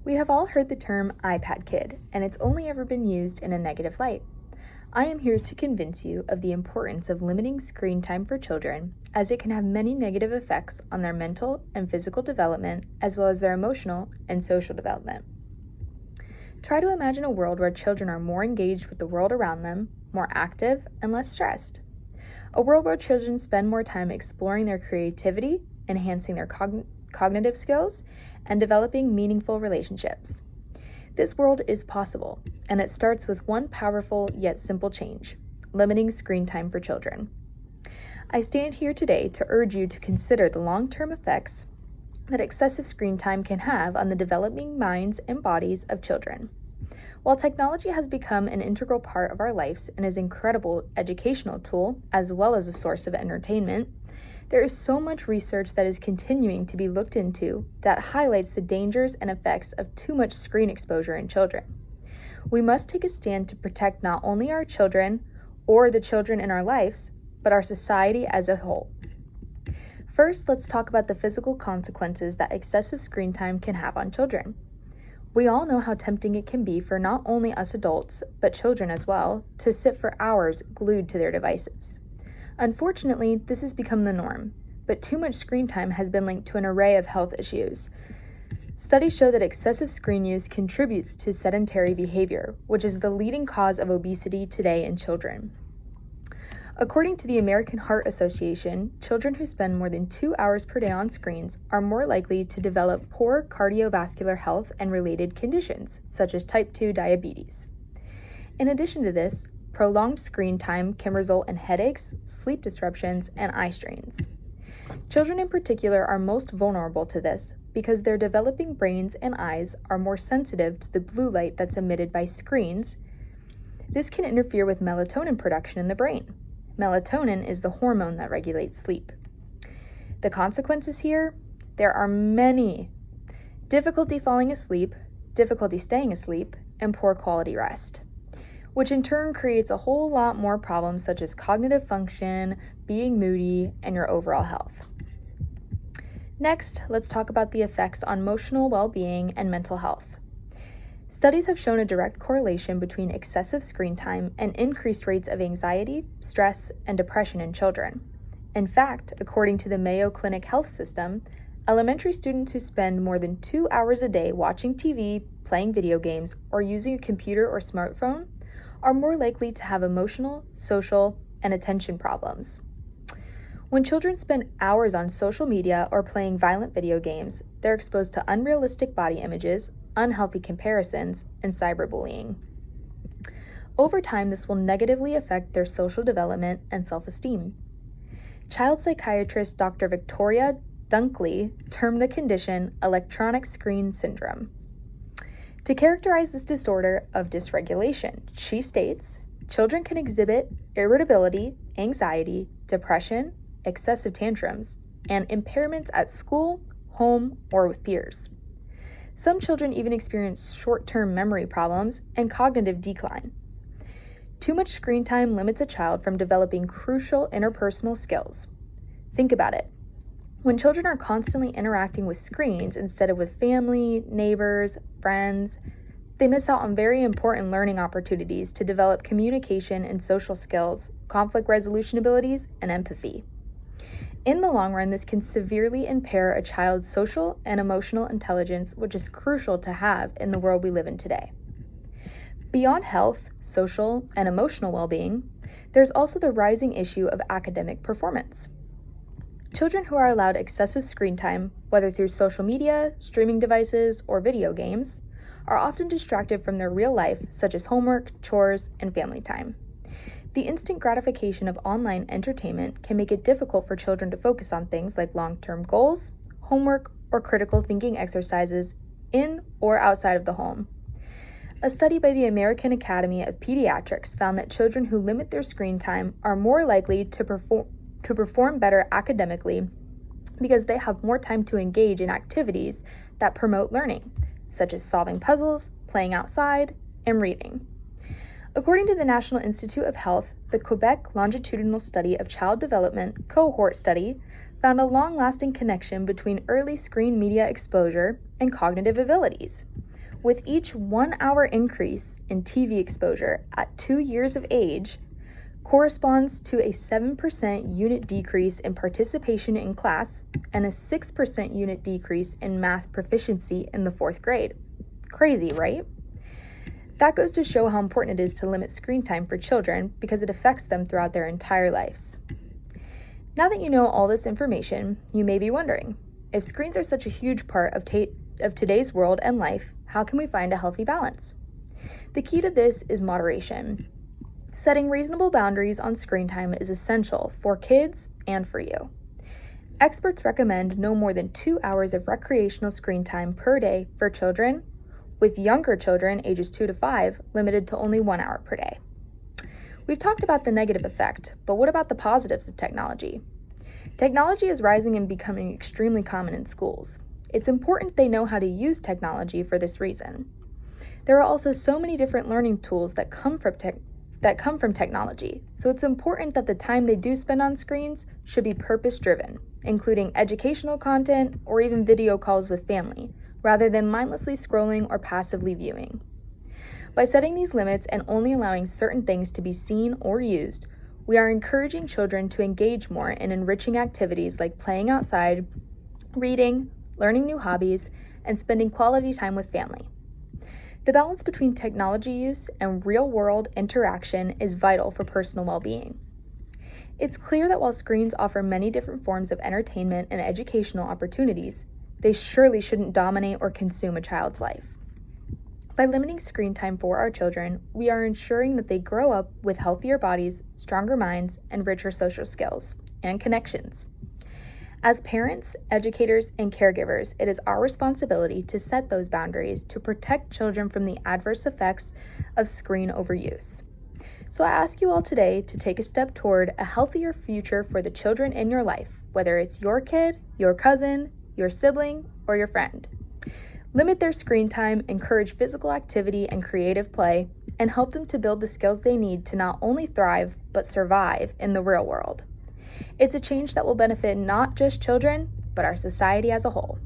We have all heard the term iPad kid, and it's only ever been used in a negative light. I am here to convince you of the importance of limiting screen time for children, as it can have many negative effects on their mental and physical development, as well as their emotional and social development. Try to imagine a world where children are more engaged with the world around them, more active, and less stressed. A world where children spend more time exploring their creativity, enhancing their cognitive skills, and developing meaningful relationships. This world is possible, and it starts with one powerful yet simple change: limiting screen time for children. I stand here today to urge you to consider the long-term effects that excessive screen time can have on the developing minds and bodies of children. While technology has become an integral part of our lives and is an incredible educational tool as well as a source of entertainment, there is so much research that is continuing to be looked into that highlights the dangers and effects of too much screen exposure in children. We must take a stand to protect not only our children or the children in our lives, but our society as a whole. First, let's talk about the physical consequences that excessive screen time can have on children. We all know how tempting it can be for not only us adults, but children as well, to sit for hours glued to their devices. Unfortunately, this has become the norm, but too much screen time has been linked to an array of health issues. Studies show that excessive screen use contributes to sedentary behavior, which is the leading cause of obesity today in children. According to the American Heart Association, children who spend more than 2 hours per day on screens are more likely to develop poor cardiovascular health and related conditions, such as type 2 diabetes. In addition to this, prolonged screen time can result in headaches, sleep disruptions, and eye strains. Children in particular are most vulnerable to this because their developing brains and eyes are more sensitive to the blue light that's emitted by screens. This can interfere with melatonin production in the brain. Melatonin is the hormone that regulates sleep. The consequences here? There are many: difficulty falling asleep, difficulty staying asleep, and poor quality rest, which in turn creates a whole lot more problems such as cognitive function, being moody, and your overall health. Next, let's talk about the effects on emotional well-being and mental health. Studies have shown a direct correlation between excessive screen time and increased rates of anxiety, stress, and depression in children. In fact, according to the Mayo Clinic Health System, elementary students who spend more than 2 hours a day watching TV, playing video games, or using a computer or smartphone are more likely to have emotional, social, and attention problems. When children spend hours on social media or playing violent video games, they're exposed to unrealistic body images, unhealthy comparisons, and cyberbullying. Over time, this will negatively affect their social development and self-esteem. Child psychiatrist Dr. Victoria Dunkley termed the condition electronic screen syndrome. To characterize this disorder of dysregulation, she states, children can exhibit irritability, anxiety, depression, excessive tantrums, and impairments at school, home, or with peers. Some children even experience short-term memory problems and cognitive decline. Too much screen time limits a child from developing crucial interpersonal skills. Think about it. When children are constantly interacting with screens instead of with family, neighbors, friends, they miss out on very important learning opportunities to develop communication and social skills, conflict resolution abilities, and empathy. In the long run, this can severely impair a child's social and emotional intelligence, which is crucial to have in the world we live in today. Beyond health, social, and emotional well-being, there's also the rising issue of academic performance. Children who are allowed excessive screen time, whether through social media, streaming devices, or video games, are often distracted from their real life, such as homework, chores, and family time. The instant gratification of online entertainment can make it difficult for children to focus on things like long-term goals, homework, or critical thinking exercises in or outside of the home. A study by the American Academy of Pediatrics found that children who limit their screen time are more likely to perform better academically because they have more time to engage in activities that promote learning, such as solving puzzles, playing outside, and reading. According to the National Institute of Health, the Quebec Longitudinal Study of Child Development cohort study found a long-lasting connection between early screen media exposure and cognitive abilities. With each 1 hour increase in TV exposure at 2 years of age corresponds to a 7% unit decrease in participation in class and a 6% unit decrease in math proficiency in the 4th grade. Crazy, right? That goes to show how important it is to limit screen time for children because it affects them throughout their entire lives. Now that you know all this information, you may be wondering, if screens are such a huge part of today's world and life, how can we find a healthy balance? The key to this is moderation. Setting reasonable boundaries on screen time is essential for kids and for you. Experts recommend no more than 2 hours of recreational screen time per day for children, with younger children ages 2 to 5 limited to only 1 hour per day. We've talked about the negative effect, but what about the positives of technology? Technology is rising and becoming extremely common in schools. It's important they know how to use technology for this reason. There are also so many different learning tools that come from technology, so it's important that the time they do spend on screens should be purpose-driven, including educational content or even video calls with family, rather than mindlessly scrolling or passively viewing. By setting these limits and only allowing certain things to be seen or used, we are encouraging children to engage more in enriching activities like playing outside, reading, learning new hobbies, and spending quality time with family. The balance between technology use and real-world interaction is vital for personal well-being. It's clear that while screens offer many different forms of entertainment and educational opportunities, they surely shouldn't dominate or consume a child's life. By limiting screen time for our children, we are ensuring that they grow up with healthier bodies, stronger minds, and richer social skills and connections. As parents, educators, and caregivers, it is our responsibility to set those boundaries to protect children from the adverse effects of screen overuse. So I ask you all today to take a step toward a healthier future for the children in your life, whether it's your kid, your cousin, your sibling, or your friend. Limit their screen time, encourage physical activity and creative play, and help them to build the skills they need to not only thrive, but survive in the real world. It's a change that will benefit not just children, but our society as a whole.